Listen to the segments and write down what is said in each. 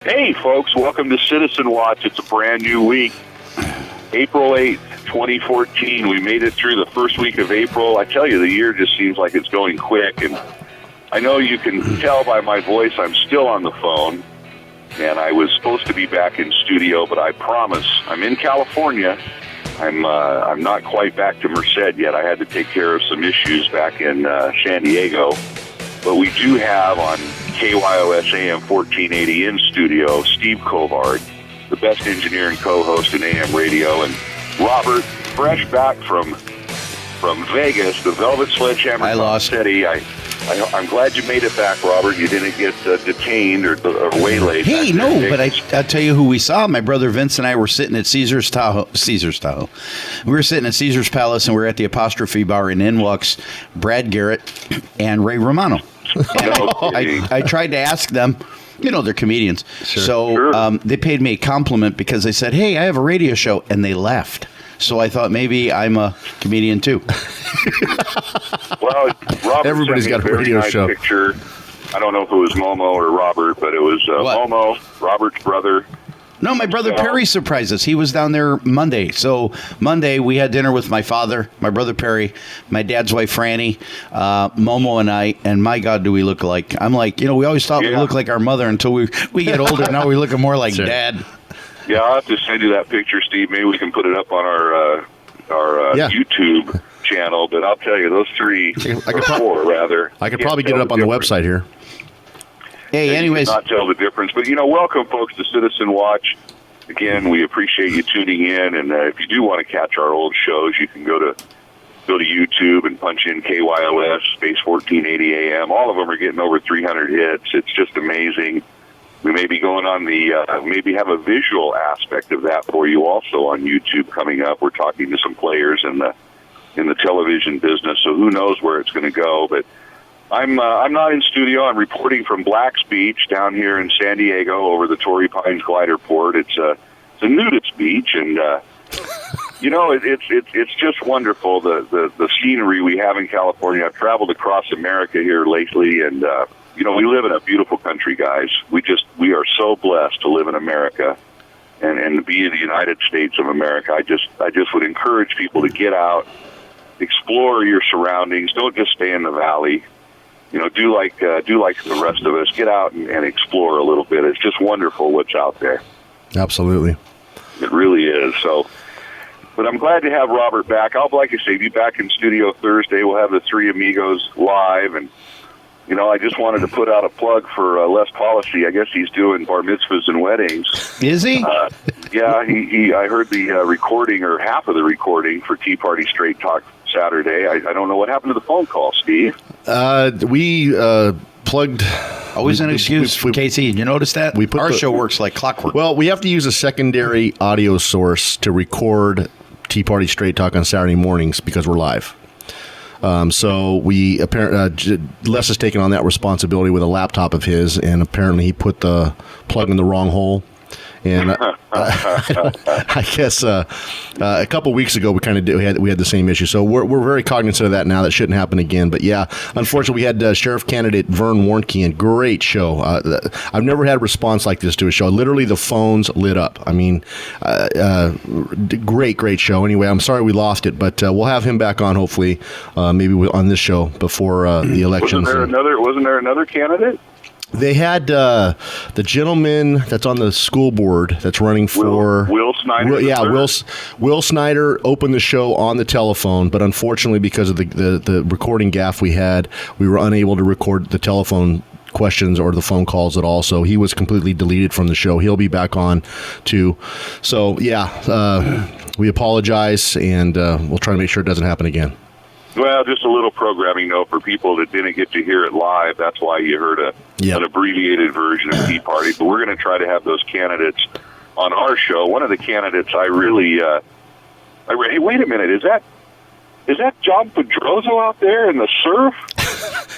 Hey, folks, welcome to Citizen Watch. It's a brand new week. April 8th, 2014. We made it through the first week of April. I tell you, the year just seems like it's going quick. And I know you can tell by my voice I'm still on the phone. And I was supposed to be back in studio, but I promise I'm in California. I'm not quite back to Merced yet. I had to take care of some issues back in San Diego. But we do have on KYOS AM 1480 in studio Steve Colvard, the best engineer and co-host in AM radio, and Robert, fresh back from Vegas, the Velvet Sledgehammer. Tomasetti. I'm glad you made it back, Robert. You didn't get detained or waylaid. Hey, no, but I'll tell you who we saw. My brother Vince and I were sitting at Caesar's Tahoe. We were sitting at Caesar's Palace, and we were at the Apostrophe Bar, and in walks Brad Garrett and Ray Romano. And I tried to ask them, you know, they're comedians. Sure. So they paid me a compliment because they said, hey, I have a radio show, and they left. So I thought maybe I'm a comedian too. Well, Robert everybody's got a radio show. Picture. I don't know if it was Momo or Robert, but it was Momo, Robert's brother. No, my brother Perry surprised us. He was down there Monday. So Monday we had dinner with my father, my brother Perry, my dad's wife Franny, Momo and I, and my God, do we look alike. I'm like, you know, we always thought we looked like our mother until we get older. Now we look more like Dad. Yeah, I'll have to send you that picture, Steve. Maybe we can put it up on our YouTube channel. But I'll tell you, those three, four rather. I could probably get it up on the website here. Hey, anyways. Not tell the difference. But, you know, welcome, folks, to Citizen Watch. Again, we appreciate you tuning in. And if you do want to catch our old shows, you can go to YouTube and punch in KYOS, space 1480 AM. All of them are getting over 300 hits. It's just amazing. We may be going on maybe have a visual aspect of that for you also on YouTube coming up. We're talking to some players in the television business, so who knows where it's going to go. But I'm not in studio. I'm reporting from Black's Beach down here in San Diego over the Torrey Pines glider port. It's a nudist beach, and you know it's just wonderful the scenery we have in California. I've traveled across America here lately, and you know, we live in a beautiful country, guys. We are so blessed to live in America and to be in the United States of America. I just would encourage people to get out, explore your surroundings. Don't just stay in the valley. You know, do like the rest of us. Get out and explore a little bit. It's just wonderful what's out there. Absolutely. It really is. So, but I'm glad to have Robert back. I'll, like I say, be back in studio Thursday. We'll have the three amigos live, and you know, I just wanted to put out a plug for Les Policy. I guess he's doing bar mitzvahs and weddings. Is he? Yeah, he. I heard the recording, or half of the recording, for Tea Party Straight Talk Saturday. I don't know what happened to the phone call, Steve. We plugged... Always an excuse, KC. You notice that? Our show works like clockwork. Well, we have to use a secondary audio source to record Tea Party Straight Talk on Saturday mornings because we're live. So we apparently Les has taken on that responsibility with a laptop of his, and apparently he put the plug in the wrong hole. And I guess a couple weeks ago we had the same issue. So we're very cognizant of that now. That shouldn't happen again. But yeah, unfortunately, we had Sheriff candidate Vern Warnke, and great show. I've never had a response like this to a show. Literally, the phones lit up. I mean, great show. Anyway, I'm sorry we lost it, but we'll have him back on hopefully, maybe on this show before the elections. Wasn't there another candidate? They had the gentleman that's on the school board that's running for Will Snyder. Will Snyder opened the show on the telephone, but unfortunately, because of the recording gaffe we had, we were unable to record the telephone questions or the phone calls at all. So he was completely deleted from the show. He'll be back on too. So yeah, we apologize, and we'll try to make sure it doesn't happen again. Well, just a little programming note for people that didn't get to hear it live. That's why you heard an abbreviated version of Tea Party. But we're going to try to have those candidates on our show. One of the candidates hey, wait a minute, is that John Pedroso out there in the surf?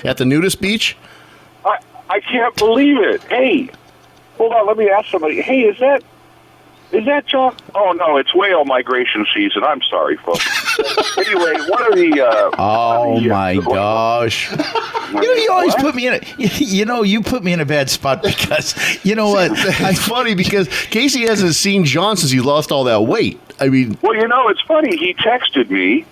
At the nudist beach? I can't believe it. Hey, hold on, let me ask somebody. Hey, is that Is that John? Oh, no, it's whale migration season. I'm sorry, folks. Anyway, what are the... oh, my gosh. You always put me in you put me in a bad spot because, you know what? It's funny because Casey hasn't seen John since he lost all that weight. I mean... Well, it's funny. He texted me,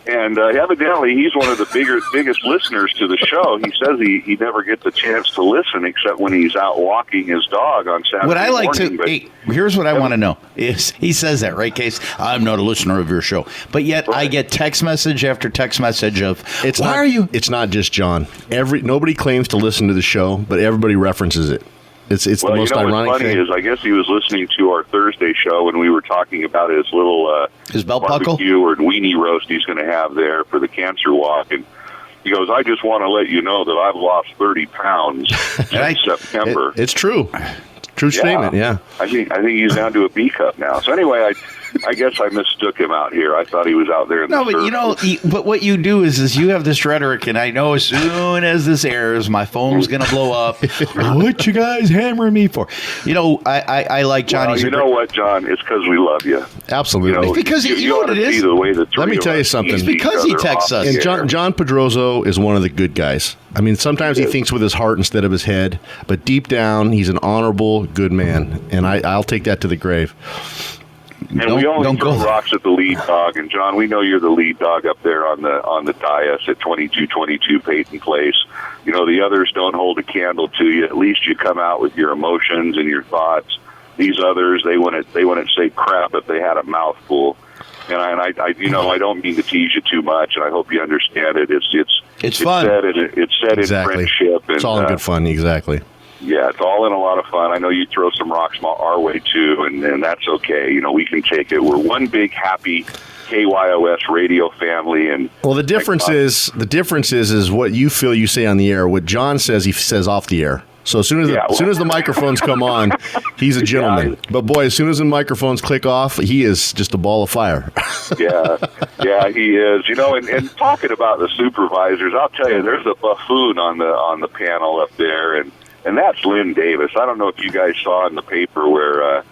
and evidently he's one of the biggest listeners to the show. He says he never gets a chance to listen except when he's out walking his dog on Saturday What I like morning, here's what I want to know. Is he says that, right, Case? I'm not a listener of your show. But yet I get text message after text message of, why are you? It's not just John. Nobody claims to listen to the show, but everybody references it. It's the most ironic what's funny thing. is I guess he was listening to our Thursday show when we were talking about his little his belt buckle barbecue or weenie roast he's going to have there for the cancer walk, and he goes, I just want to let you know that I've lost 30 pounds in September. It's true. True statement, yeah. I think he's down to a B cup now. So anyway, I guess I mistook him out here. I thought he was out there in the surf. But what you do is you have this rhetoric, and I know as soon as this airs, my phone's going to blow up. What you guys hammering me for? I like Johnny's. Well, you know what, John? It's because we love you. Absolutely. It's because you know what it is? The way the Let me tell you something. It's because he texts us. And John Pedroso is one of the good guys. I mean, sometimes he thinks with his heart instead of his head, but deep down, he's an honorable, good man, and I'll take that to the grave. And we only throw rocks at the lead dog, and John, we know you're the lead dog up there on the dais at 2222 Peyton Place. The others don't hold a candle to you. At least you come out with your emotions and your thoughts. These others, they wouldn't say crap if they had a mouthful. And I don't mean to tease you too much, and I hope you understand it. It's fun. It's said exactly. in friendship. And, it's all in good fun, exactly. Yeah, it's all in a lot of fun. I know you throw some rocks our way too, and that's okay. We can take it. We're one big happy KYOS radio family. And the difference is what you feel you say on the air. What John says, he says off the air. So as soon as the microphones come on, he's a gentleman. But boy, as soon as the microphones click off, he is just a ball of fire. yeah, he is. And talking about the supervisors, I'll tell you, there's a buffoon on the panel up there, and that's Linn Davis. I don't know if you guys saw in the paper where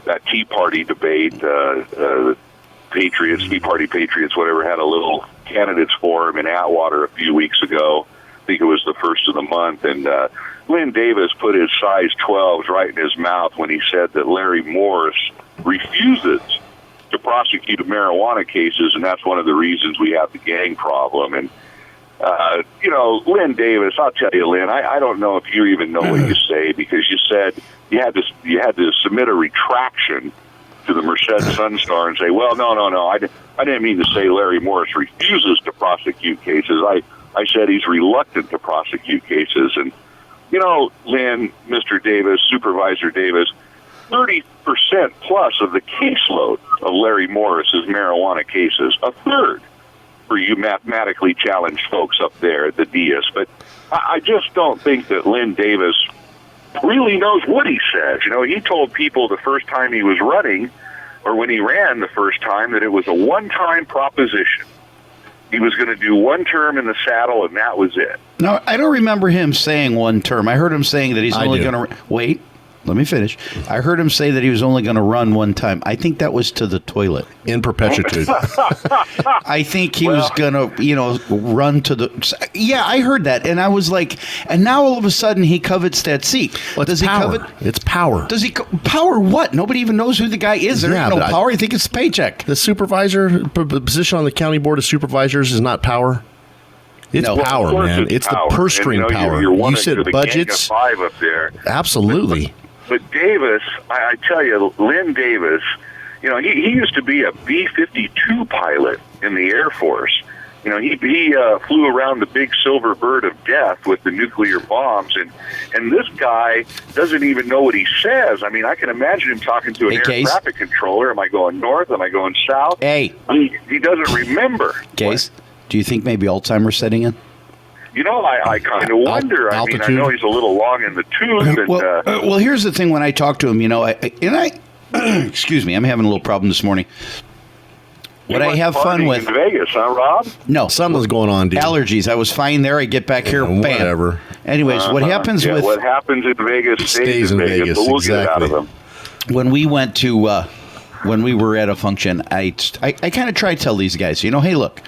that Tea Party debate, Tea Party Patriots, whatever, had a little candidates forum in Atwater a few weeks ago. I think it was the first of the month, and Linn Davis put his size 12s right in his mouth when he said that Larry Morris refuses to prosecute marijuana cases, and that's one of the reasons we have the gang problem. And Linn Davis, I'll tell you, Lynn, I don't know if you even know what you say, because you said you had to submit a retraction to the Merced Sun-Star and say, well, no, I didn't mean to say Larry Morris refuses to prosecute cases. I said he's reluctant to prosecute cases. And, Lynn, Mr. Davis, Supervisor Davis, 30% plus of the caseload of Larry Morris's marijuana cases, a third for you mathematically challenged folks up there at the Diaz. But I just don't think that Linn Davis really knows what he says. He told people the first time he was running, or when he ran the first time, that it was a one-time proposition. He was going to do one term in the saddle, and that was it. No, I don't remember him saying one term. I heard him saying that he's only going to... Wait, let me finish. I heard him say that he was only going to run one time. I think that was to the toilet. In perpetuity. I think he was going to, run to the... Yeah, I heard that, and I was like... And now all of a sudden he covets that seat. Well, does he covet? It's power. Does he... Power what? Nobody even knows who the guy is. There ain't no power. I think it's a paycheck. The supervisor position on the county board of supervisors is not power. It's power, man. It's power. The purse string power. You said budgets. Gang of 5 up there. Absolutely. But Davis, I tell you, Linn Davis, he used to be a B-52 pilot in the Air Force. He flew around the big silver bird of death with the nuclear bombs, and this guy doesn't even know what he says. I mean, I can imagine him talking to an air traffic controller. Am I going north? Am I going south? Hey. He doesn't remember. Case, do you think maybe Alzheimer's setting in? I kind of wonder. I mean, I know he's a little long in the tooth. And, well, here's the thing. When I talk to him, excuse me, I'm having a little problem this morning. What I have fun with in Vegas, huh, Rob? No, something's going on, dude. Allergies. I was fine there. I get back here, bam. Whatever. Anyways, what happens with what happens in Vegas stays in Vegas. But we'll get it out of them. when we went to when we were at a function, I kind of tried to tell these guys, hey, look,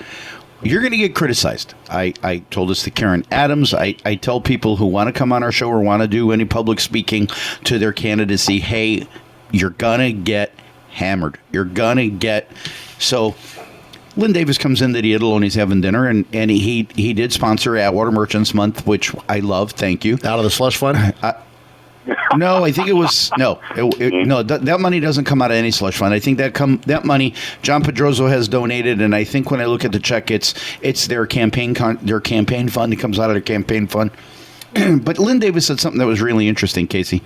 you're going to get criticized. I told this to Karen Adams. I tell people who want to come on our show or want to do any public speaking to their candidacy, hey, you're going to get hammered. You're going to get... So Linn Davis comes into the Idle and he's having dinner, and he did sponsor Atwater Merchants Month, which I love. Thank you. Out of the slush fund? No, I think it was that money doesn't come out of any slush fund. I think that money John Pedroso has donated, and I think when I look at the check, it's their campaign fund. It comes out of their campaign fund. But Linn Davis said something that was really interesting, Casey,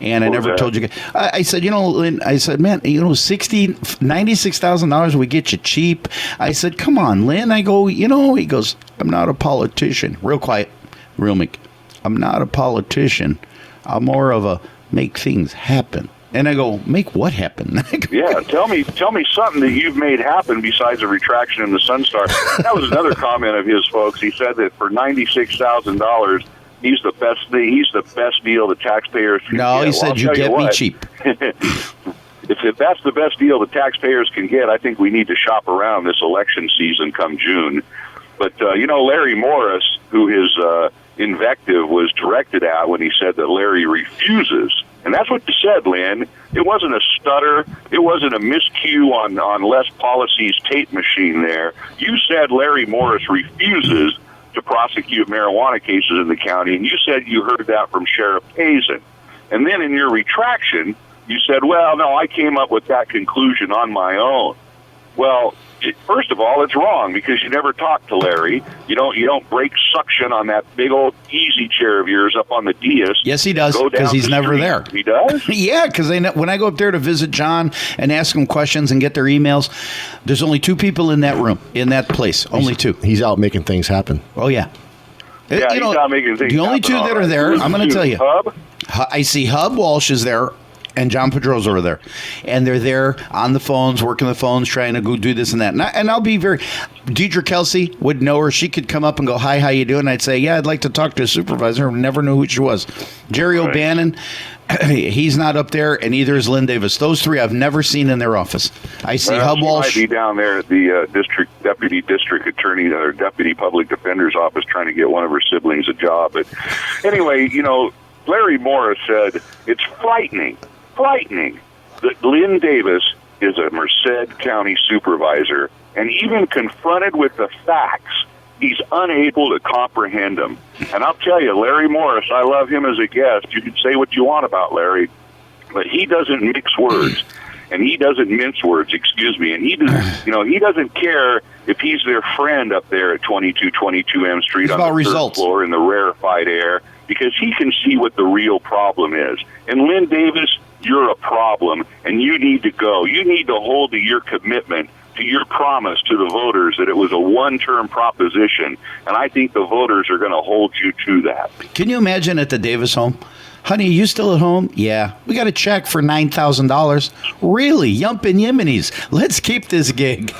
and I never told you. I said, Linn, I said, man, $96,000 would get you cheap. I said, come on, Linn. I go, he goes, I'm not a politician. Real quiet, real meek. I'm not a politician. I'm more of a make things happen. And I go, make what happen? Yeah, tell me something that you've made happen besides a retraction in the Sunstar. That was another comment of his, folks. He said that for $96,000, he's the best deal the taxpayers can get. No, he said you get me cheap. If that's the best deal the taxpayers can get, I think we need to shop around this election season come June. But, Larry Morris, who his invective was directed at when he said that Larry refuses. And that's what you said, Lynn. It wasn't a stutter. It wasn't a miscue on Les Policy's tape machine there. You said Larry Morris refuses to prosecute marijuana cases in the county, and you said you heard that from Sheriff Hazen. And then in your retraction, you said, well, no, I came up with that conclusion on my own. Well, first of all, it's wrong because you never talked to Larry. You don't break suction on that big old easy chair of yours up on the dais. Yes, he does, because he's never there. He does? Yeah, because when I go up there to visit John and ask him questions and get their emails, there's only two people in that room, in that place. Only two. He's out making things happen. Oh, yeah. Yeah, he's out making things happen. The only two that are there, I'm going to tell you. Hub? I see Hub Walsh is there. And John Pedroso are there. And they're there on the phones, working the phones, trying to go do this and that. And I'll be Deidre Kelsey would know her. She could come up and go, hi, how you doing? I'd say, yeah, I'd like to talk to a supervisor. Never knew who she was. Jerry O'Bannon, he's not up there, and neither is Linn Davis. Those three I've never seen in their office. I see Hub Walsh. She might be down there at the deputy district attorney or deputy public defender's office trying to get one of her siblings a job. But anyway, Larry Morris said it's frightening that Linn Davis is a Merced County supervisor, and even confronted with the facts, he's unable to comprehend them. And I'll tell you, Larry Morris, I love him as a guest. You can say what you want about Larry, but he doesn't mix words, and he doesn't mince words, and he doesn't, he doesn't care if he's their friend up there at 2222 M Street on the third floor in the rarefied air, because he can see what the real problem is. And Linn Davis, you're a problem, and you need to go. You need to hold to your commitment, to your promise to the voters that it was a one-term proposition, and I think the voters are going to hold you to that. Can you imagine at the Davis home? Honey, are you still at home? Yeah. We got a check for $9,000. Really? Yumpin' Yiminis. Let's keep this gig.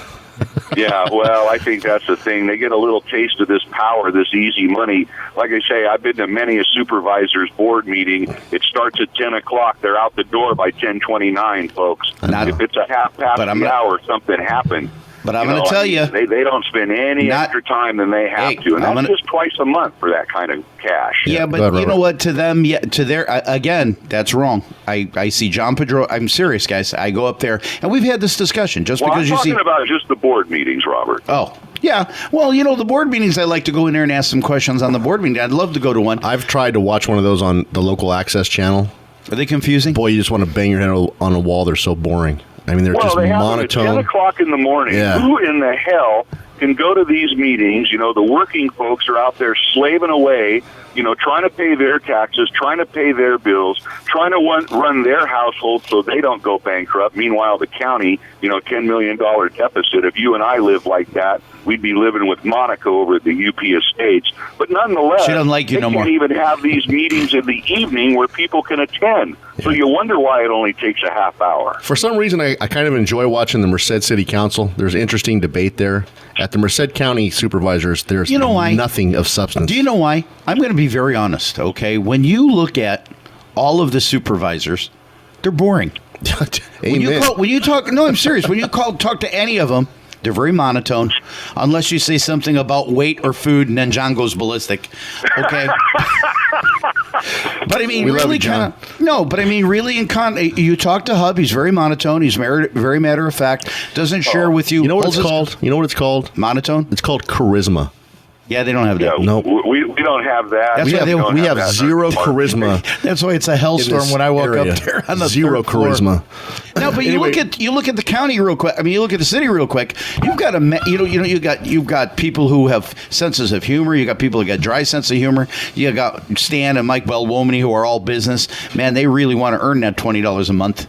Yeah, well, I think that's the thing. They get a little taste of this power, this easy money. Like I say, I've been to many a supervisor's board meeting. It starts at 10 o'clock. They're out the door by 10:29, folks. If it's a half past the hour, something happened. But I'm going to tell you, they don't spend any extra time than they have to, and that's just twice a month for that kind of cash. Yeah, but you know what? To them, again, that's wrong. I see John Pedro. I'm serious, guys. I go up there, and we've had this discussion. Because I'm talking about just the board meetings, Robert. Oh, yeah. Well, the board meetings, I like to go in there and ask some questions on the board meeting. I'd love to go to one. I've tried to watch one of those on the local access channel. Are they confusing? Boy, you just want to bang your head on a wall. They're so boring. I mean, they're just monotone. At 10 o'clock in the morning. Yeah. Who in the hell can go to these meetings? The working folks are out there slaving away, trying to pay their taxes, trying to pay their bills, trying to run their household so they don't go bankrupt. Meanwhile, the county, $10 million deficit. If you and I live like that, we'd be living with Monica over at the UP Estates. But nonetheless, she doesn't like you no more. They can't even have these meetings in the evening where people can attend. So you wonder why it only takes a half hour. For some reason, I kind of enjoy watching the Merced City Council. There's interesting debate there. At the Merced County Supervisors, there's nothing of substance. Do you know why? I'm going to be very honest, okay? When you look at all of the supervisors, they're boring. Amen. When you talk, no, I'm serious. When you talk to any of them, they're very monotone, unless you say something about weight or food, and then John goes ballistic. Okay. But I mean, really kind of But I mean, really, you talk to Hub. He's very monotone. He's very matter of fact. Doesn't share with you. You know what it's called? You know what it's called? Monotone. It's called charisma. Yeah, they don't have that. Yeah, no, we don't have that. That's we have zero charisma. That's why it's a hellstorm when I walk up there on the zero third floor. charisma. No, but Anyway. you look at the county real quick. I mean, you look at the city real quick. You've got you've got people who have senses of humor. You got people who got dry sense of humor. You got Stan and Mike Belwomany who are all business. Man, they really want to earn that $20 a month.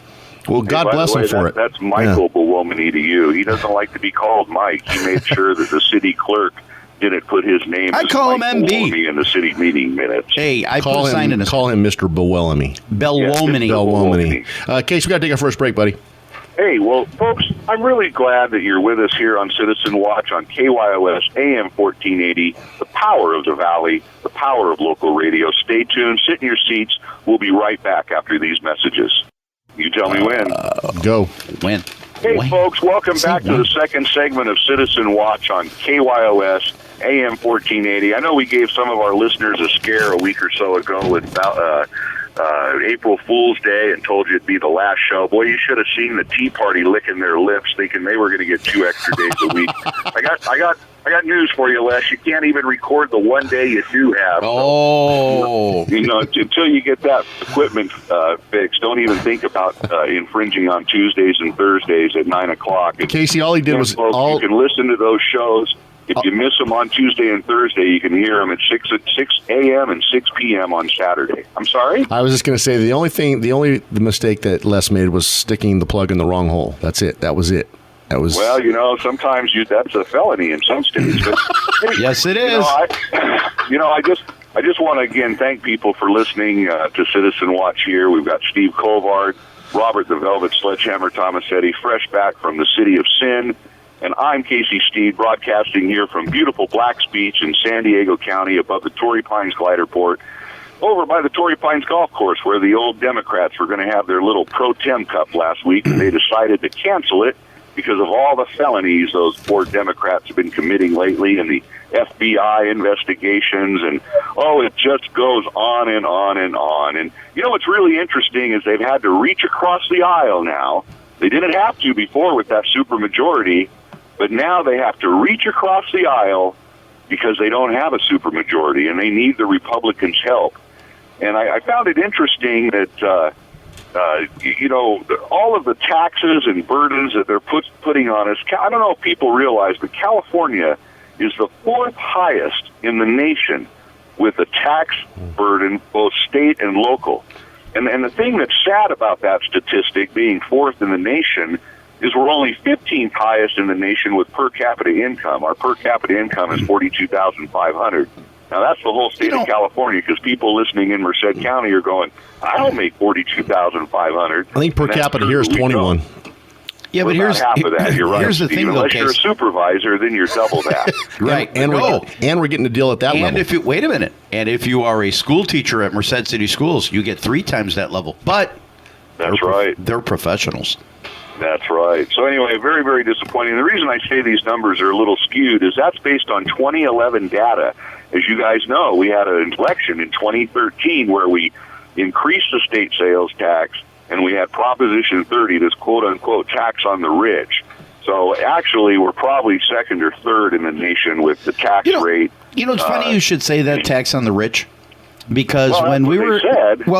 Well, God bless him for it. That's Michael Belwomany to you. He doesn't like to be called Mike. He made sure that the city clerk didn't put his name I as call him Mike MB Belwomany in the city meeting minutes. Hey, I put a sign in his Call him Mr. Belwomany. Belwomany. Belwomany. Case, we got to take our first break, buddy. Hey, well, folks, I'm really glad that you're with us here on Citizen Watch on KYOS AM 1480, the power of the Valley, the power of local radio. Stay tuned. Sit in your seats. We'll be right back after these messages. You tell me when. Go. When? Hey, folks, welcome back to the second segment of Citizen Watch on KYOS AM 1480. I know we gave some of our listeners a scare a week or so ago with April Fool's Day and told you it'd be the last show. Boy, you should have seen the Tea Party licking their lips, thinking they were going to get 2 extra days a week. I got news for you, Les. You can't even record the one day you do have. Oh, so, until you get that equipment fixed, don't even think about infringing on Tuesdays and Thursdays at 9:00. Casey, all he did was you can listen to those shows. If you miss them on Tuesday and Thursday, you can hear them at 6 a.m. and 6 p.m. on Saturday. I'm sorry? I was just going to say the mistake that Les made was sticking the plug in the wrong hole. That's it. That was it. That was well, sometimes that's a felony in some states. But, yes, it is. I just want to again thank people for listening to Citizen Watch here. We've got Steve Colvard, Robert the Velvet Sledgehammer Tomasetti, fresh back from the city of Sin. And I'm Casey Steed, broadcasting here from beautiful Blacks Beach in San Diego County above the Torrey Pines Glider Port, over by the Torrey Pines Golf Course, where the old Democrats were going to have their little pro tem cup last week, and they decided to cancel it because of all the felonies those poor Democrats have been committing lately and the FBI investigations. And, it just goes on and on and on. And, what's really interesting is they've had to reach across the aisle now. They didn't have to before with that supermajority, but now they have to reach across the aisle because they don't have a supermajority, and they need the Republicans' help. And I found it interesting that, all of the taxes and burdens that they're putting on us, I don't know if people realize, but California is the 4th highest in the nation with a tax burden, both state and local. And the thing that's sad about that statistic being 4th in the nation is we're only 15th highest in the nation with per capita income. Our per capita income is $42,500. Now, that's the whole state of California, because people listening in Merced County are going, I don't make $42,500. I think per capita here is 21. Yeah, but here's half of that. You're right. Here's the thing, unless you're a supervisor, then you're double that. Right. And we're getting a deal at that level. Wait a minute. And if you are a school teacher at Merced City Schools, you get 3 times that level. But that's right. They're professionals. That's right. So anyway, very, very disappointing. The reason I say these numbers are a little skewed is that's based on 2011 data. As you guys know, we had an election in 2013 where we increased the state sales tax, and we had Proposition 30, this quote-unquote tax on the rich. So actually, we're probably 2nd or 3rd in the nation with the tax rate. It's funny you should say that, tax on the rich. Because when we were,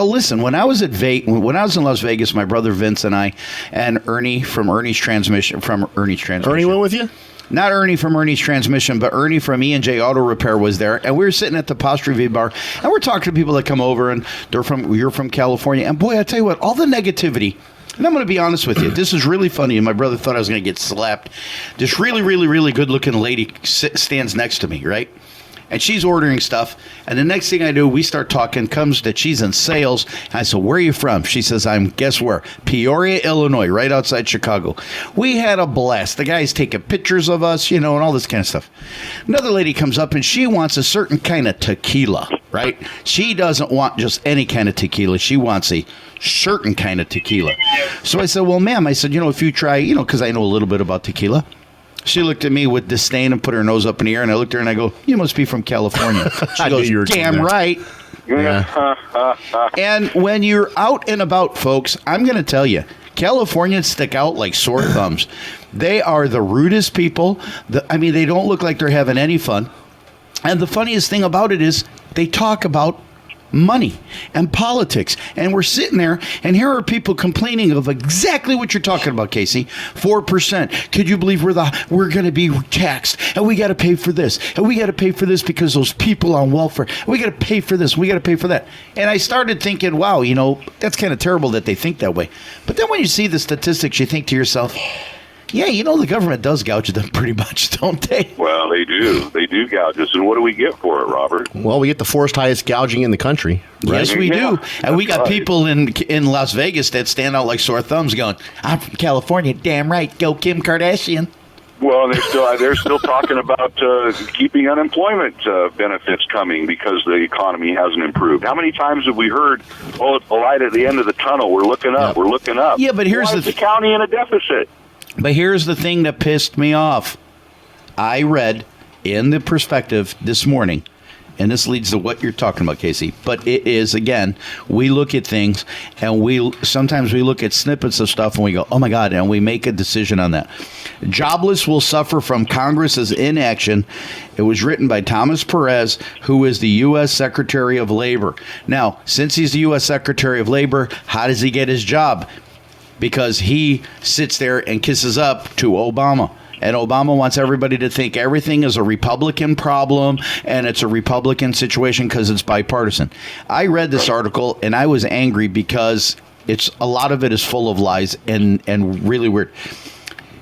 listen, when I was in Las Vegas, my brother Vince and I, and Ernie from Ernie's Transmission. Ernie went with you? Not Ernie from Ernie's Transmission, but Ernie from E&J Auto Repair was there, and we were sitting at the Apostrophe Bar, and we're talking to people that come over, and you're from California, and boy, I tell you what, all the negativity. And I'm going to be honest with you. This is really funny, and my brother thought I was going to get slapped. This really, really, really good-looking lady stands next to me, right? And she's ordering stuff. And the next thing I do, we start talking, comes that she's in sales. And I said, where are you from? She says, I'm, guess where? Peoria, Illinois, right outside Chicago. We had a blast. The guy's taking pictures of us, and all this kind of stuff. Another lady comes up and she wants a certain kind of tequila, right? She doesn't want just any kind of tequila. She wants a certain kind of tequila. So I said, well, ma'am, I said, if you try, because I know a little bit about tequila. She looked at me with disdain and put her nose up in the air, and I looked at her and I go, you must be from California. She goes, damn right. Yeah. And when you're out and about, folks, I'm going to tell you, Californians stick out like sore thumbs. They are the rudest people. They don't look like they're having any fun. And the funniest thing about it is they talk about money and politics, and we're sitting there, and here are people complaining of exactly what you're talking about, Casey. 4%. Could you believe we're going to be taxed, and we got to pay for this, and we got to pay for this because those people on welfare. We got to pay for this, we got to pay for that. And I started thinking, wow, that's kind of terrible that they think that way. But then when you see the statistics, you think to yourself, yeah, the government does gouge them pretty much, don't they? Well, they do. They do gouge us. And what do we get for it, Robert? Well, we get the fourth highest gouging in the country. Right? Yes, we do. And we got people in Las Vegas that stand out like sore thumbs going, I'm from California. Damn right. Go Kim Kardashian. Well, they're still talking about keeping unemployment benefits coming because the economy hasn't improved. How many times have we heard, it's the light at the end of the tunnel. We're looking up. Yep. We're looking up. Yeah, but here's the county in a deficit. But here's the thing that pissed me off. I read in the Perspective this morning, and this leads to what you're talking about, Casey. But it is, again, we look at things, and sometimes we look at snippets of stuff, and we go, oh, my God, and we make a decision on that. Jobless will suffer from Congress's inaction. It was written by Thomas Perez, who is the U.S. Secretary of Labor. Now, since he's the U.S. Secretary of Labor, how does he get his job? Because he sits there and kisses up to Obama. And Obama wants everybody to think everything is a Republican problem and it's a Republican situation because it's bipartisan. I read this article and I was angry because a lot of it is full of lies and really weird.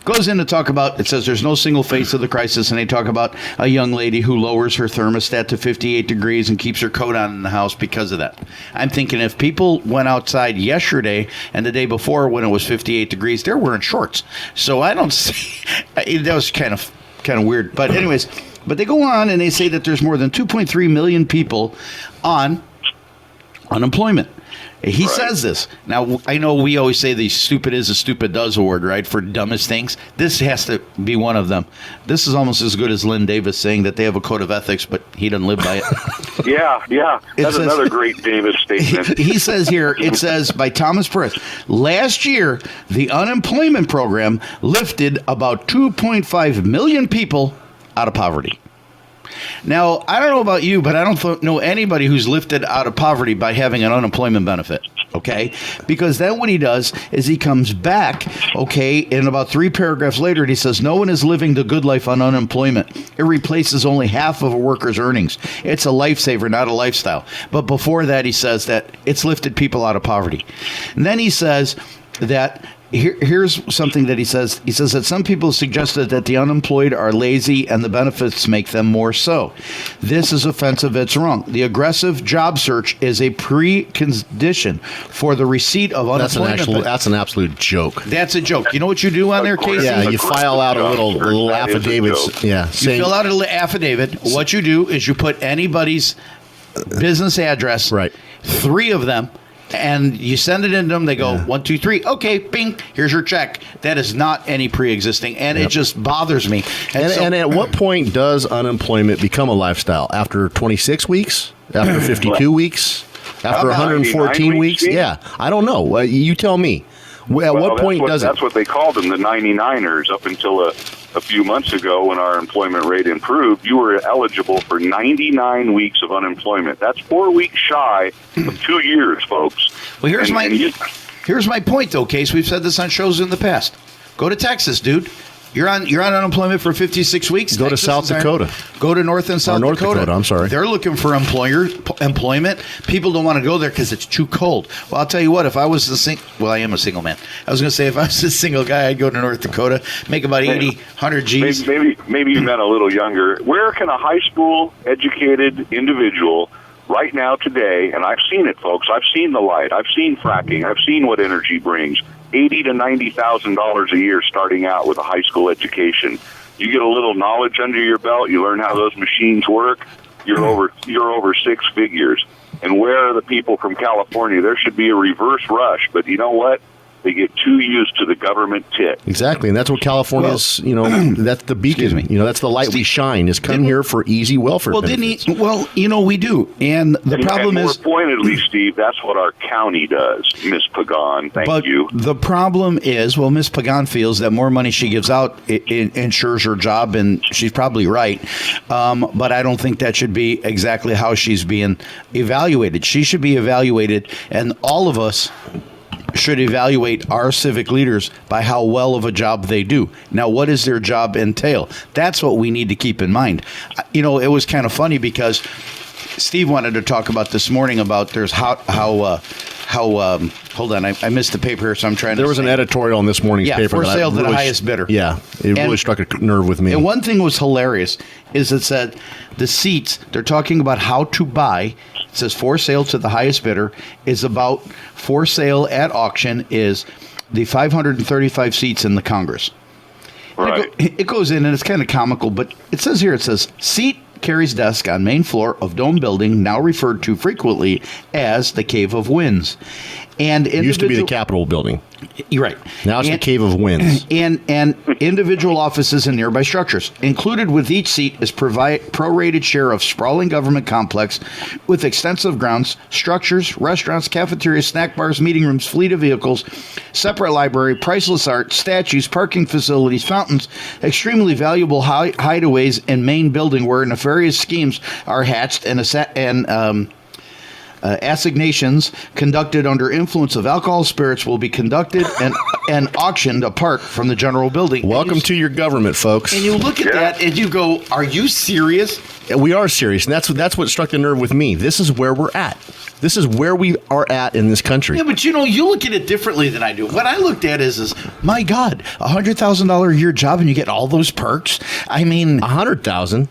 Goes in to talk about, it says there's no single face of the crisis, and they talk about a young lady who lowers her thermostat to 58 degrees and keeps her coat on in the house because of that. I'm thinking if people went outside yesterday and the day before when it was 58 degrees, they're wearing shorts. So I don't see, that was kind of weird. But anyways, but they go on and they say that there's more than 2.3 million people on unemployment. He says this. Now, I know we always say the stupid is a stupid does award, right, for dumbest things. This has to be one of them. This is almost as good as Linn Davis saying that they have a code of ethics, but he doesn't live by it. Yeah. That's another great Davis statement. He says here, it says by Thomas Perez, last year, the unemployment program lifted about 2.5 million people out of poverty. Now, I don't know about you, but I don't know anybody who's lifted out of poverty by having an unemployment benefit, okay? Because then what he does is he comes back, okay, and about 3 paragraphs later, and he says, no one is living the good life on unemployment. It replaces only half of a worker's earnings. It's a lifesaver, not a lifestyle. But before that, he says that it's lifted people out of poverty. And then he says that here's something that he says. He says that some people suggested that the unemployed are lazy and the benefits make them more so. This is offensive. It's wrong. The aggressive job search is a precondition for the receipt of unemployment. That's an absolute joke. That's a joke. You know what you do on there, Casey? Yeah, you file out a little affidavit. Yeah, you fill out an affidavit. What you do is you put anybody's business address, right? 3 of them. And you send it in to them. They go, 1, 2, 3. Okay, bing. Here's your check. That is not any pre-existing, and it just bothers me. And at what point does unemployment become a lifestyle? After 26 weeks? After 52 weeks? After 114 weeks? Yeah, I don't know. You tell me. At what point does it? That's what they called them, the 99ers, up until a few months ago when our employment rate improved. You were eligible for 99 weeks of unemployment. That's 4 weeks shy of 2 years, folks. Well, here's my point, though, Case. We've said this on shows in the past. Go to Texas, dude. You're on unemployment for 56 weeks. Go to South Dakota. Go to North and South North Dakota. I'm sorry. They're looking for employment. People don't want to go there because it's too cold. Well, I'll tell you what. If I was I am a single man. I was going to say if I was a single guy, I'd go to North Dakota, make about 80, 100 G's. Maybe you meant a little younger. Where can a high school educated individual right now today, and I've seen it, folks. I've seen the light. I've seen fracking. I've seen what energy brings. $80,000 to $90,000 a year starting out with a high school education. You get a little knowledge under your belt. You learn how those machines work. You're over six figures. And where are the people from California? There should be a reverse rush. But you know what? They get too used to the government tit. Exactly, and that's what California's. That's the beacon. That's the light we shine. Is come here for easy welfare. Well, benefits. we do, and the problem is, more pointedly, Steve, that's what our county does. Miss Pagan, thank you. The problem is, Miss Pagan feels that more money she gives out it ensures her job, and she's probably right. But I don't think that should be exactly how she's being evaluated. She should be evaluated, and all of us should evaluate our civic leaders by how well of a job they do. Now, what does their job entail? That's what we need to keep in mind. It was kind of funny because Steve wanted to talk about this morning about there's how hold on, I missed the paper here, so I'm trying to. There was an editorial in this morning's paper. For sale to the highest bidder. Yeah, it really struck a nerve with me. And one thing was hilarious is it said the seats, they're talking about how to buy. It says for sale to the highest bidder is about for sale at auction is the 535 seats in the Congress. Right. It goes in and it's kind of comical, but it says here, seat carries desk on main floor of dome building, now referred to frequently as the Cave of Winds. And it used to be the Capitol building. You're right. Now it's the Cave of Winds. And individual offices and nearby structures. Included with each seat is prorated share of sprawling government complex with extensive grounds, structures, restaurants, cafeterias, snack bars, meeting rooms, fleet of vehicles, separate library, priceless art, statues, parking facilities, fountains, extremely valuable hideaways and main building where nefarious schemes are hatched and assignations conducted under influence of alcohol spirits will be conducted and auctioned apart from the general building. Welcome to your government, folks. And you look at that and you go, are you serious? We are serious, and that's what struck the nerve with me. This is where we're at. This is where we are at in this country. Yeah, but you look at it differently than I do. What I looked at is my God, $100,000 a year job and you get all those perks? I mean... $100,000?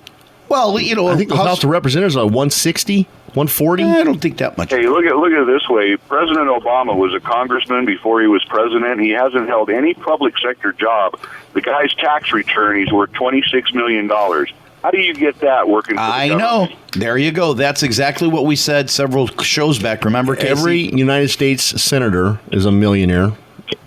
Well, I think the House of Representatives are 160, 140. I don't think that much. Hey, look at it this way. President Obama was a congressman before he was president. He hasn't held any public sector job. The guy's tax return, he's worth $26 million. How do you get that working for the government? I know. There you go. That's exactly what we said several shows back. Remember, Casey? Every United States senator is a millionaire,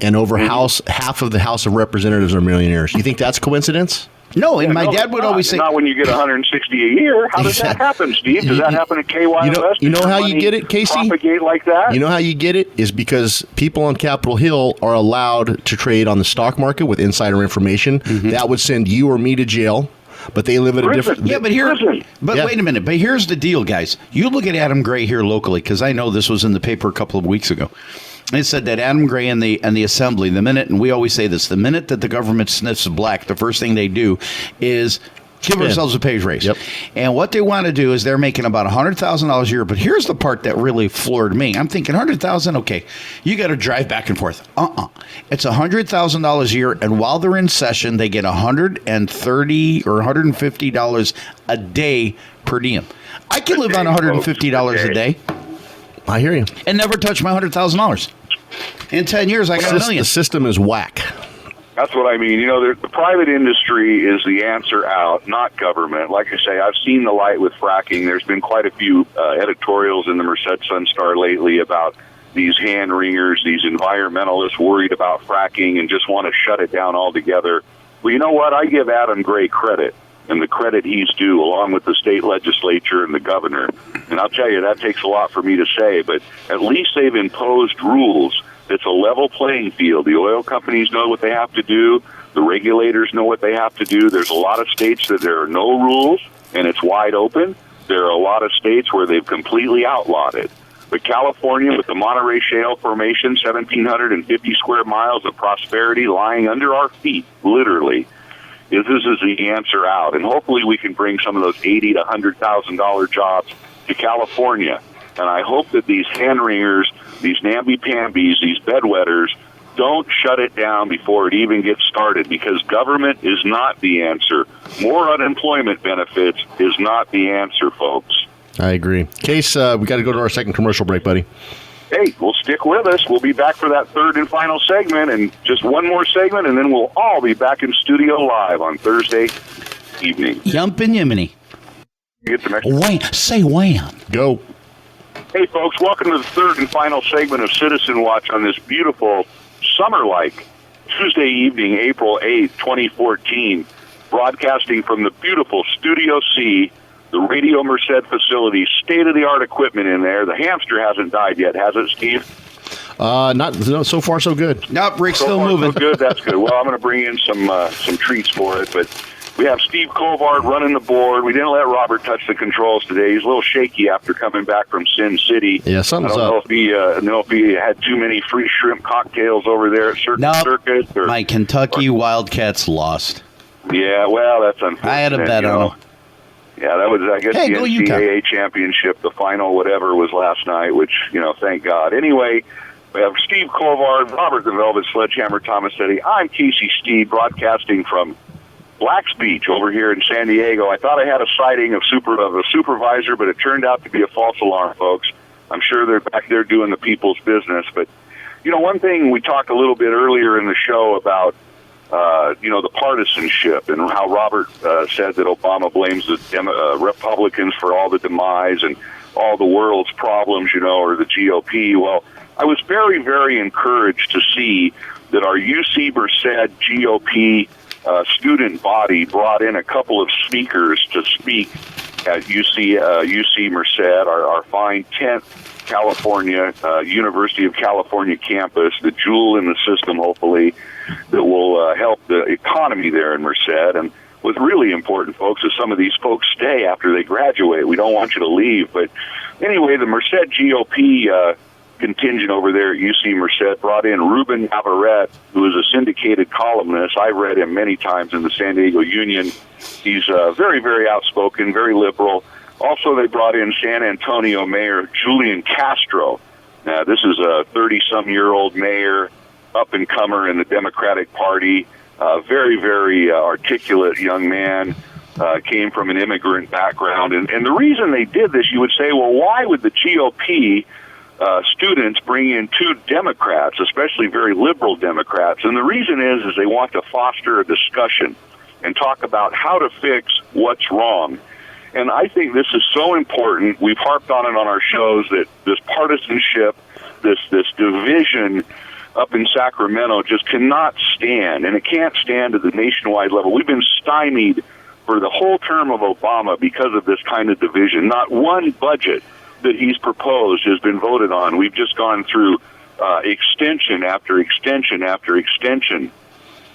and over half of the House of Representatives are millionaires. You think that's coincidence? No, and my dad would always say... Not when you get $160 a year. How does that happen, Steve? Does that happen at KYOS? You know how you get it, Casey? Propagate like that? You know how you get it? Is because people on Capitol Hill are allowed to trade on the stock market with insider information. Mm-hmm. That would send you or me to jail. But they live at a different... Yeah, but wait a minute. But here's the deal, guys. You look at Adam Gray here locally, because I know this was in the paper a couple of weeks ago. It said that Adam Gray and the Assembly, and we always say this, the minute that the government sniffs black, the first thing they do is give ourselves a pay raise. Yep. And what they want to do is they're making about $100,000 a year. But here's the part that really floored me. I'm thinking $100,000, okay, you got to drive back and forth. It's $100,000 a year, and while they're in session, they get $130 or $150 a day per diem. I can live on $150 a day. I hear you. And never touch my $100,000. In 10 years, I got $1 million. The system is whack. That's what I mean. The private industry is the answer out, not government. Like I say, I've seen the light with fracking. There's been quite a few editorials in the Merced Sun-Star lately about these hand-wringers, these environmentalists worried about fracking and just want to shut it down altogether. Well, you know what? I give Adam Gray credit, and the credit he's due, along with the state legislature and the governor. And I'll tell you, that takes a lot for me to say, but at least they've imposed rules. It's a level playing field. The oil companies know what they have to do. The regulators know what they have to do. There's a lot of states that there are no rules, and it's wide open. There are a lot of states where they've completely outlawed it. But California, with the Monterey Shale Formation, 1,750 square miles of prosperity lying under our feet, literally, is this is the answer out. And hopefully we can bring some of those $80,000 to $100,000 jobs to California. And I hope that these hand-wringers, these namby-pambies, these bedwetters, don't shut it down before it even gets started, because government is not the answer. More unemployment benefits is not the answer, folks. I agree. Case, we got to go to our second commercial break, buddy. Hey, well, stick with us. We'll be back for that third and final segment, and just one more segment, and then we'll all be back in studio live on Thursday evening. Yump and Yiminy. Get the next. Wham. Say wham. Go. Hey, folks, welcome to the third and final segment of Citizen Watch on this beautiful summer-like Tuesday evening, April 8th, 2014, broadcasting from the beautiful Studio C, the Radio Merced facility, state-of-the-art equipment in there. The hamster hasn't died yet, has it, Steve? Not so far, so good. Nope, Rick's So still far, moving. So good, that's good. Well, I'm going to bring in some treats for it, but we have Steve Colvard running the board. We didn't let Robert touch the controls today. He's a little shaky after coming back from Sin City. Yeah, something's I don't up. know if he had too many free shrimp cocktails over there at Circus. Or, My Kentucky Wildcats lost. yeah, well, that's unfortunate. I had a bet on them. Yeah, that was, I guess, Hey, the go NCAA championship, the final, whatever, was last night, which, thank God. Anyway, we have Steve Colvard, Robert the Velvet Sledgehammer Tomasetti. I'm Casey Steed, broadcasting from Black's Beach over here in San Diego. I thought I had a sighting of a supervisor, but it turned out to be a false alarm, folks. I'm sure they're back there doing the people's business. But, one thing we talked a little bit earlier in the show about, the partisanship and how Robert said that Obama blames the Republicans for all the demise and all the world's problems, or the GOP. Well, I was very, very encouraged to see that our UC Merced GOP student body brought in a couple of speakers to speak at UC Merced, our fine 10th California, University of California campus, the jewel in the system, hopefully, that will help the economy there in Merced. And what's really important, folks, is some of these folks stay after they graduate. We don't want you to leave. But anyway, the Merced GOP contingent over there at UC Merced brought in Ruben Navarrete, who is a syndicated columnist. I've read him many times in the San Diego Union. He's very, very outspoken, very liberal. Also, they brought in San Antonio Mayor Julian Castro. Now, this is a 30-some-year-old mayor, up-and-comer in the Democratic Party, very, very articulate young man, came from an immigrant background. And the reason they did this, you would say, well, why would the GOP students bring in two Democrats, especially very liberal Democrats? And the reason is they want to foster a discussion and talk about how to fix what's wrong. And I think this is so important. We've harped on it on our shows that this partisanship, this division up in Sacramento just cannot stand, and it can't stand at the nationwide level. We've been stymied for the whole term of Obama because of this kind of division. Not one budget that he's proposed has been voted on. We've just gone through extension after extension after extension.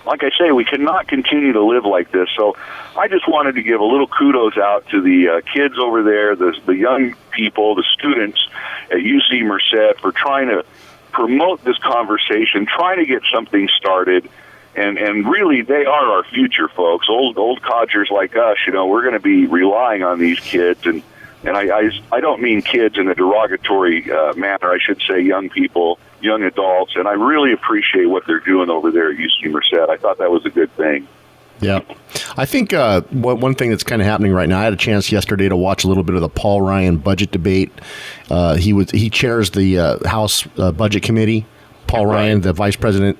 Like I say, we cannot continue to live like this. So I just wanted to give a little kudos out to the kids over there, the young people, the students at UC Merced for trying to promote this conversation, trying to get something started. And really, they are our future, folks. Old codgers like us, we're going to be relying on these kids. And I don't mean kids in a derogatory manner. I should say young people, young adults. And I really appreciate what they're doing over there at UC Merced. I thought that was a good thing. Yeah. I think one thing that's kind of happening right now, I had a chance yesterday to watch a little bit of the Paul Ryan budget debate. He chairs the House Budget Committee. Paul Ryan, the vice president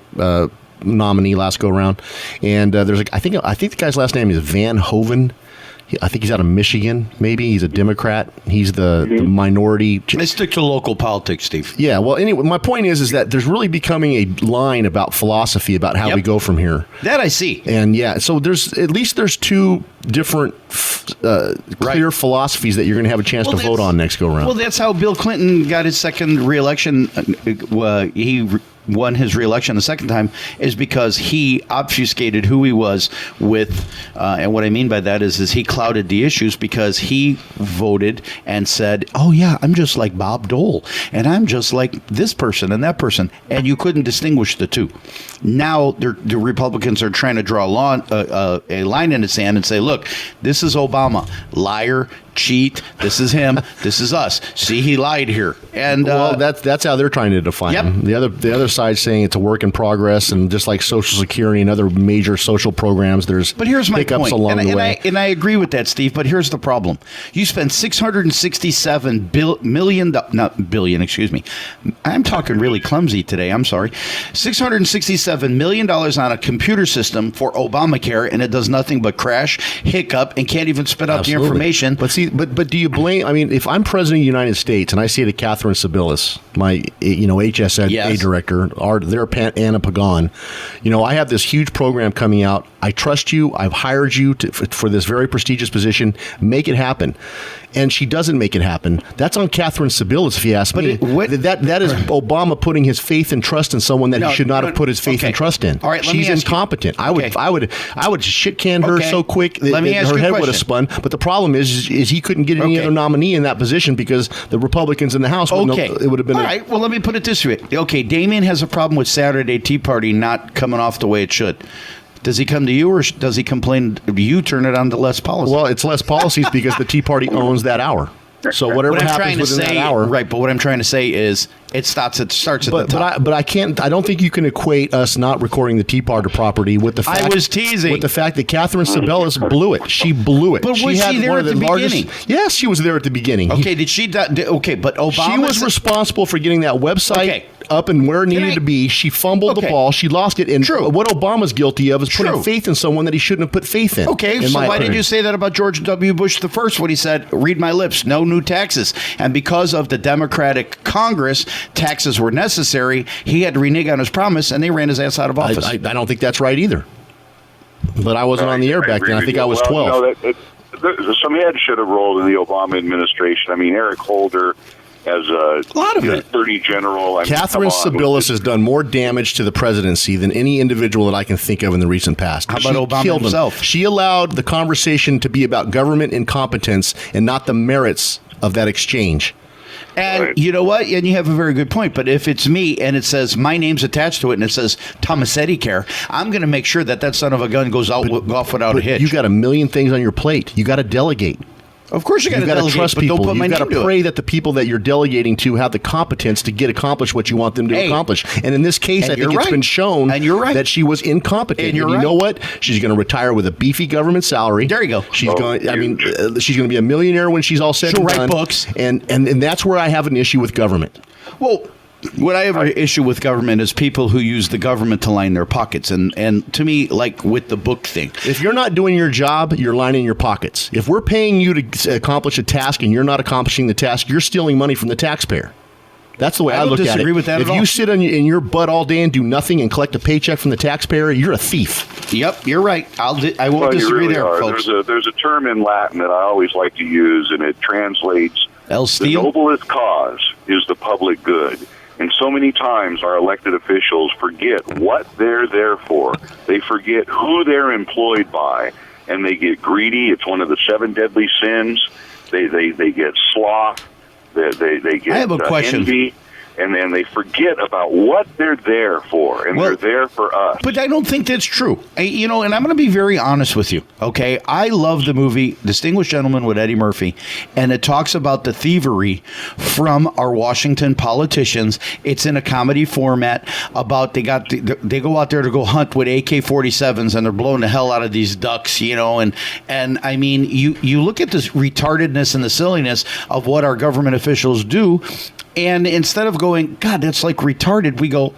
nominee last go around. And I think the guy's last name is Van Hoven. I think he's out of Michigan, maybe. He's a Democrat. He's the minority. I stick to local politics, Steve. Yeah, well, anyway, my point is that there's really becoming a line about philosophy about how we go from here. That I see. And yeah, so there's two different clear philosophies that you're going to have a chance to vote on next go around. Well, that's how Bill Clinton got his second reelection. He won his reelection the second time is because he obfuscated who he was with, and what I mean by that is he clouded the issues because he voted and said, oh yeah, I'm just like Bob Dole, and I'm just like this person and that person, and you couldn't distinguish the two. Now the Republicans are trying to draw a line in the sand and say, look, this is Obama, liar, cheat, this is him, this is us. See, he lied here. And well, that's how they're trying to define him. The other side saying it's a work in progress, and just like Social Security and other major social programs, there's but here's my hiccups point. along the way. And I agree with that, Steve, but here's the problem. You spend $667 million, not billion, excuse me. I'm talking really clumsy today, I'm sorry. $667 million on a computer system for Obamacare, and it does nothing but crash, hiccup, and can't even spit out the information. But see, but do you blame? I mean, if I'm president of the United States and I say to Catherine Sebelius, my HSA director, their Anna Pagan, I have this huge program coming out. I trust you. I've hired you for this very prestigious position. Make it happen. And she doesn't make it happen. That's on Catherine Sebelius, if you ask me. That is Obama putting his faith and trust in someone that he should not have put his faith and trust in. All right, she's incompetent. I would shit can her so quick that her head would have spun. But the problem is he couldn't get any other nominee in that position because the Republicans in the House it would have been. All right. Well, let me put it this way. Okay, Damien has a problem with Saturday Tea Party not coming off the way it should. Does he come to you, or does he complain? You turn it on to less policy. Well, it's less policies because the Tea Party owns that hour. So whatever happens within that hour, right? But what I'm trying to say is, it starts at the top. But I can't. I don't think you can equate us not recording the Tea Party property with the fact. I was teasing with the fact that Catherine Sebelius blew it. She blew it. But was she there at the beginning? Yes, she was there at the beginning. Okay, did she? Okay, but Obama. She was responsible for getting that website up and where it needed to be. She fumbled the ball. She lost it. And what Obama's guilty of is putting faith in someone that he shouldn't have put faith in. Okay, so why did you say that about George W. Bush the first when he said, "Read my lips, no new taxes"? And because of the Democratic Congress, taxes were necessary. He had to renege on his promise, and they ran his ass out of office. I don't think that's right either. But I wasn't on the air back then. I think I was 12. Some heads should have rolled in the Obama administration. I mean, Eric Holder as a lot of it. Attorney General. Catherine Sebelius has done more damage to the presidency than any individual that I can think of in the recent past. How about Obama himself? She allowed the conversation to be about government incompetence and not the merits of that exchange. And you know what? And you have a very good point. But if it's me and it says my name's attached to it and it says Tomasetti care, I'm going to make sure that son of a gun goes off without a hitch. You got a million things on your plate. You got to delegate. Of course, you got to trust people. You've got to pray that the people that you're delegating to have the competence to accomplish what you want them to accomplish. And in this case, I think it's been shown that she was incompetent. And you know what? She's going to retire with a beefy government salary. There you go. She's going. I mean, she's going to be a millionaire when she's all said and done. She'll write books. And that's where I have an issue with government. Well, what I have an issue with government is people who use the government to line their pockets. And to me, like with the book thing. If you're not doing your job, you're lining your pockets. If we're paying you to accomplish a task and you're not accomplishing the task, you're stealing money from the taxpayer. That's the way I look at it. I don't disagree with that at all. If you sit in your butt all day and do nothing and collect a paycheck from the taxpayer, you're a thief. Yep, you're right. I won't disagree there, folks. There's a term in Latin that I always like to use, and it translates, the noblest cause is the public good. And so many times our elected officials forget what they're there for. They forget who they're employed by, and they get greedy. It's one of the 7 deadly sins. They get sloth. They get I have a question. Envy. And then they forget about what they're there for, and they're there for us. But I don't think that's true. And I'm going to be very honest with you, okay? I love the movie Distinguished Gentleman with Eddie Murphy, and it talks about the thievery from our Washington politicians. It's in a comedy format about they go out there to go hunt with AK-47s, and they're blowing the hell out of these ducks, and I mean, you look at this retardedness and the silliness of what our government officials do. And instead of going, God, that's like retarded, we go,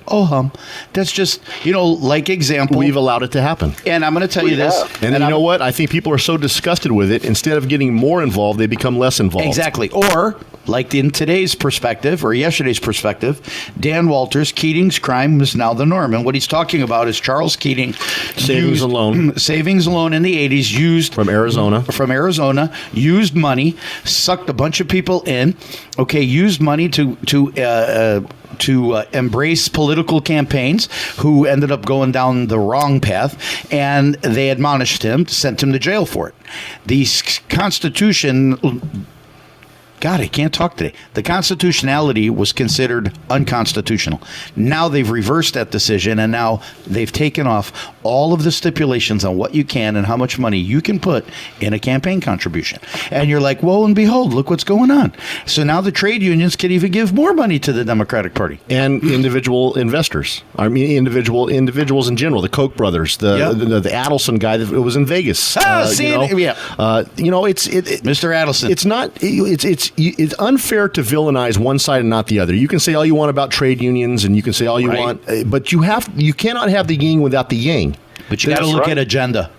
that's just, like example. We've allowed it to happen. And I'm going to tell you this. And you know what? I think people are so disgusted with it, instead of getting more involved, they become less involved. Exactly. Or like in today's perspective or yesterday's perspective, Dan Walters, Keating's crime was now the norm. And what he's talking about is Charles Keating Savings and loan in the 80s used from Arizona, used money, sucked a bunch of people in, used money to embrace political campaigns who ended up going down the wrong path, and they admonished him, sent him to jail for it. The Constitution... God, I can't talk today. The constitutionality was considered unconstitutional. Now they've reversed that decision, and now they've taken off all of the stipulations on what you can and how much money you can put in a campaign contribution. And you're like, woe and behold, look what's going on. So now the trade unions can even give more money to the Democratic Party. And individual investors. I mean, individuals in general. The Koch brothers, the Adelson guy that was in Vegas. Mr. Adelson. It's not. It's unfair to villainize one side and not the other. You can say all you want about trade unions, and you can say all you want, but you cannot have the yin without the yang. But you got to look at agenda.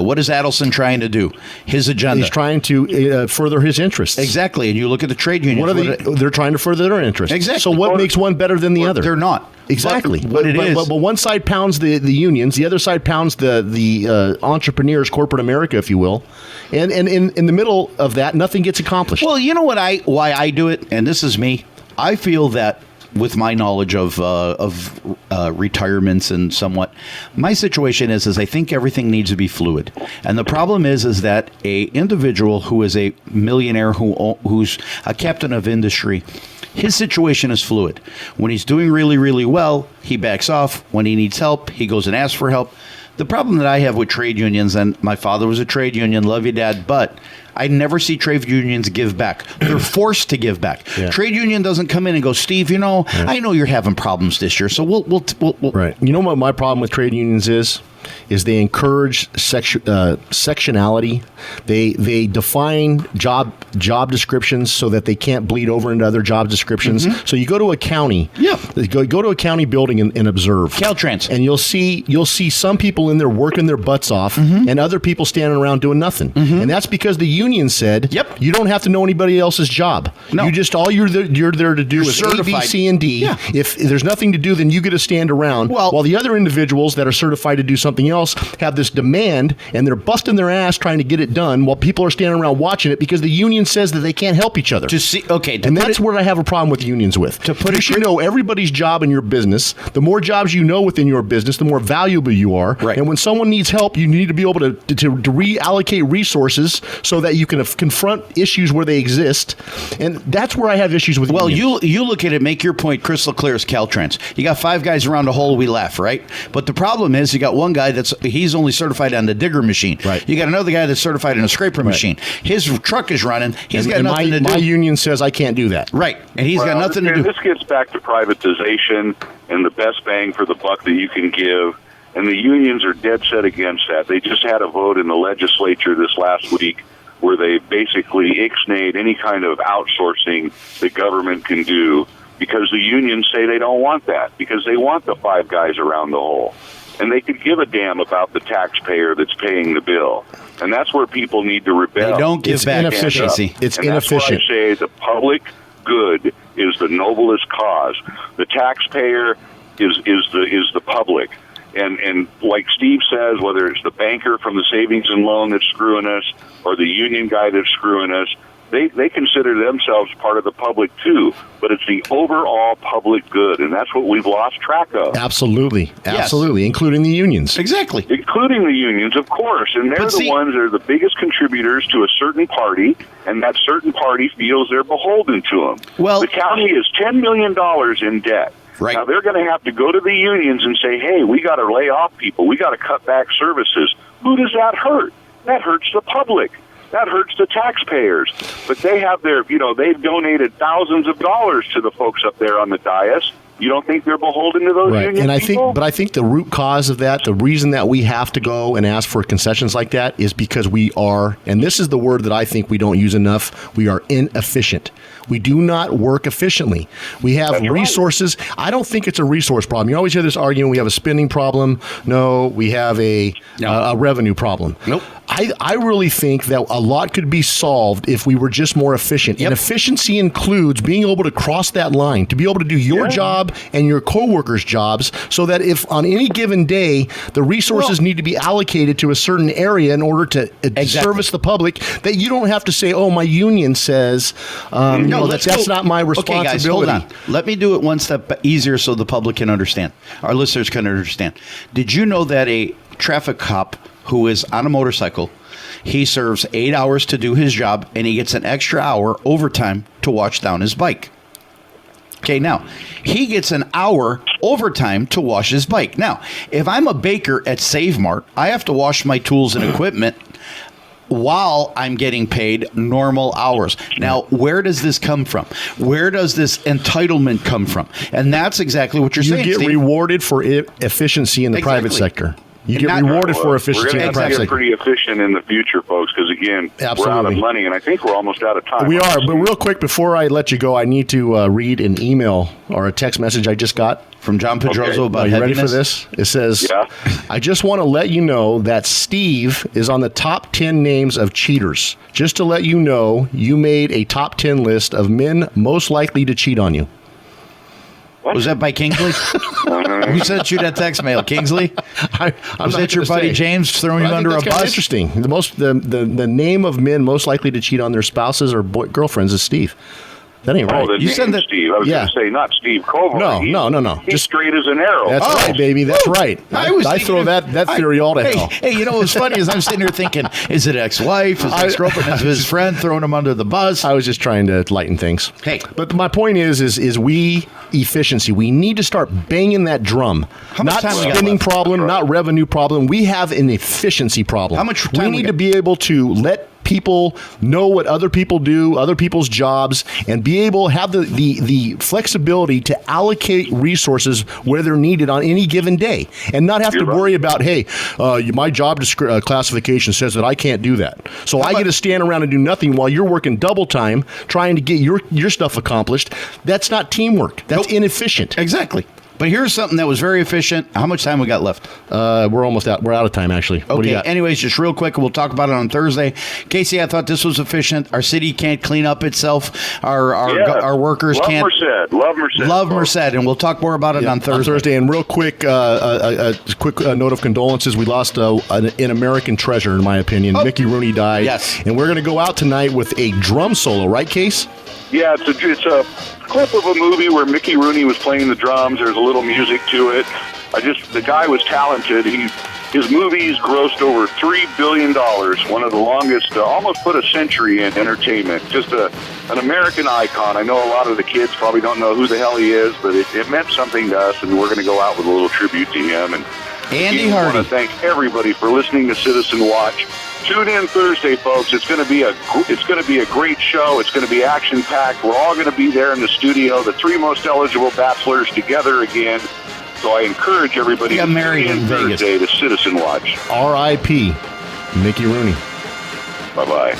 What is Adelson trying to do? His agenda. He's trying to further his interests. Exactly. And you look at the trade unions. They're trying to further their interests. Exactly. So what makes one better than the other? They're not. Exactly. But one side pounds the unions, the other side pounds the entrepreneurs, corporate America, if you will. And in the middle of that, nothing gets accomplished. Well, you know why I do it, and this is me. I feel that with my knowledge of retirements and somewhat, my situation is I think everything needs to be fluid. And the problem is that a individual who is a millionaire who's a captain of industry, his situation is fluid. When he's doing really, really well, he backs off. When he needs help, he goes and asks for help. The problem that I have with trade unions, and my father was a trade union, love you, Dad, but I never see trade unions give back. They're forced to give back. Yeah. Trade union doesn't come in and go, Steve, I know you're having problems this year, so we'll Right. You know what my problem with trade unions is they encourage sectionality. They define job descriptions so that they can't bleed over into other job descriptions. Mm-hmm. So you go to a county, go to a county building and observe Caltrans, and you'll see some people in there working their butts off, mm-hmm. and other people standing around doing nothing. Mm-hmm. And that's because the union said, you don't have to know anybody else's job. No. You just you're there to do is certified. A, B, C, and D. Yeah. If there's nothing to do, then you get to stand around. While the other individuals that are certified to do something else have this demand, and they're busting their ass trying to get it done while people are standing around watching it because the union says that they can't help each other. And that's where I have a problem with unions with. You should know everybody's job in your business. The more jobs you know within your business, the more valuable you are. Right. And when someone needs help, you need to be able to reallocate resources so that you can confront issues where they exist. And that's where I have issues with unions. You look at it, make your point crystal clear as Caltrans. You got 5 guys around a hole, we laugh, right? But the problem is you got one guy he's only certified on the digger machine. Right. You got another guy that's certified in a scraper machine. His truck is running. He's got nothing to do. My union says I can't do that. Right. And he's got nothing to do. This gets back to privatization and the best bang for the buck that you can give. And the unions are dead set against that. They just had a vote in the legislature this last week where they basically ixnayed any kind of outsourcing the government can do because the unions say they don't want that, because they want the 5 guys around the hole. And they could give a damn about the taxpayer that's paying the bill. And that's where people need to rebel. They don't give back. Inefficiency. It's inefficient. That's why I say the public good is the noblest cause. The taxpayer is the public. And like Steve says, whether it's the banker from the savings and loan that's screwing us or the union guy that's screwing us, they consider themselves part of the public too, but it's the overall public good, and that's what we've lost track of. Absolutely, including the unions. Exactly. Including the unions, of course, and they're the ones that are the biggest contributors to a certain party, and that certain party feels they're beholden to them. Well, the county is $10 million in debt. Right. Now, they're going to have to go to the unions and say, hey, we got to lay off people. We got to cut back services. Who does that hurt? That hurts the public. That hurts the taxpayers. But they have they've donated thousands of dollars to the folks up there on the dais. You don't think they're beholden to those Right, union and people? I think the root cause of that, the reason that we have to go and ask for concessions like that, is because we are, and this is the word that I think we don't use enough, we are inefficient. We do not work efficiently. We have That's right. resources. I don't think it's a resource problem. You always hear this argument: we have a spending problem. No, we have a revenue problem. Nope. I really think that a lot could be solved if we were just more efficient. Yep. And efficiency includes being able to cross that line, to be able to do your job and your coworkers' jobs, so that if on any given day the resources need to be allocated to a certain area in order to service the public, that you don't have to say, "Oh, my union says," that's not my responsibility. Okay, guys, hold on. Let me do it one step easier so the public can understand. Our listeners can understand. Did you know that a traffic cop who is on a motorcycle, he serves 8 hours to do his job, and he gets an extra hour overtime to wash down his bike? Okay, now, he gets an hour overtime to wash his bike. Now, if I'm a baker at Save Mart, I have to wash my tools and equipment while I'm getting paid normal hours. Now, where does this come from? Where does this entitlement come from? And that's exactly what you're saying, You get Steve. rewarded for efficiency in the private sector. You get rewarded for efficiency in the private We're going to sector. get pretty efficient in the future, folks, because, again, we're out of Absolutely. money, and I think we're almost out of time. We are, but real quick, before I let you go, I need to read an email or a text message I just got. From John Pedroso about Are you ready heaviness? for this? It says, Yeah. I just want to let you know that Steve is on the top 10 names of cheaters. Just to let you know, you made a top 10 list of men most likely to cheat on you. Was that by Kingsley? Who sent you that text mail? Kingsley? Was that your buddy James throwing you under a bus? Interesting. The name of men most likely to cheat on their spouses or girlfriends is Steve. That ain't right. Oh, the You name said that- Steve. I was going to say not Steve Colvard. No. He's Just straight as an arrow. That's right, baby. That's right. I throw that theory all to hell. Hey, you know what's funny is I'm sitting here thinking, is it ex-wife? Is it ex-girlfriend? Is it his friend throwing him under the bus? I was just trying to lighten things. Hey. But my point is efficiency. We need to start banging that drum. How much Not time we got spending left? problem, not revenue problem. We have an efficiency problem. How much time we we need got? to be able to let people know what other people do, other people's jobs, and be able to have the flexibility to allocate resources where they're needed on any given day, and not have to worry about, hey, my job classification says that I can't do that, so I get to stand around and do nothing while you're working double time trying to get your stuff accomplished. That's not teamwork. That's inefficient. Exactly. But here's something that was very efficient. How much time we got left? We're almost out. We're out of time, actually. What do you Okay. got? Anyways, just real quick, we'll talk about it on Thursday. Casey, I thought this was efficient. Our city can't clean up itself. Our workers Love can't. Merced. Love Merced, and we'll talk more about it on Thursday. And real quick, a quick note of condolences. We lost an American treasure, in my opinion. Mickey Rooney died. Yes. And we're going to go out tonight with a drum solo, right, Case? Yeah, it's a clip of a movie where Mickey Rooney was playing the drums. There's a little music to it. The guy was talented. His movies grossed over $3 billion, one of the longest, almost put a century in entertainment. Just an American icon. I know a lot of the kids probably don't know who the hell he is, but it meant something to us, and we're going to go out with a little tribute to him. And Andy I Hardy. want to thank everybody for listening to Citizen Watch. Tune in Thursday, folks. It's going to be a great show. It's going to be action packed. We're all going to be there in the studio. The three most eligible bachelors together again. So I encourage everybody He got to married tune in Vegas. Thursday to Citizen Watch. R.I.P. Mickey Rooney. Bye bye.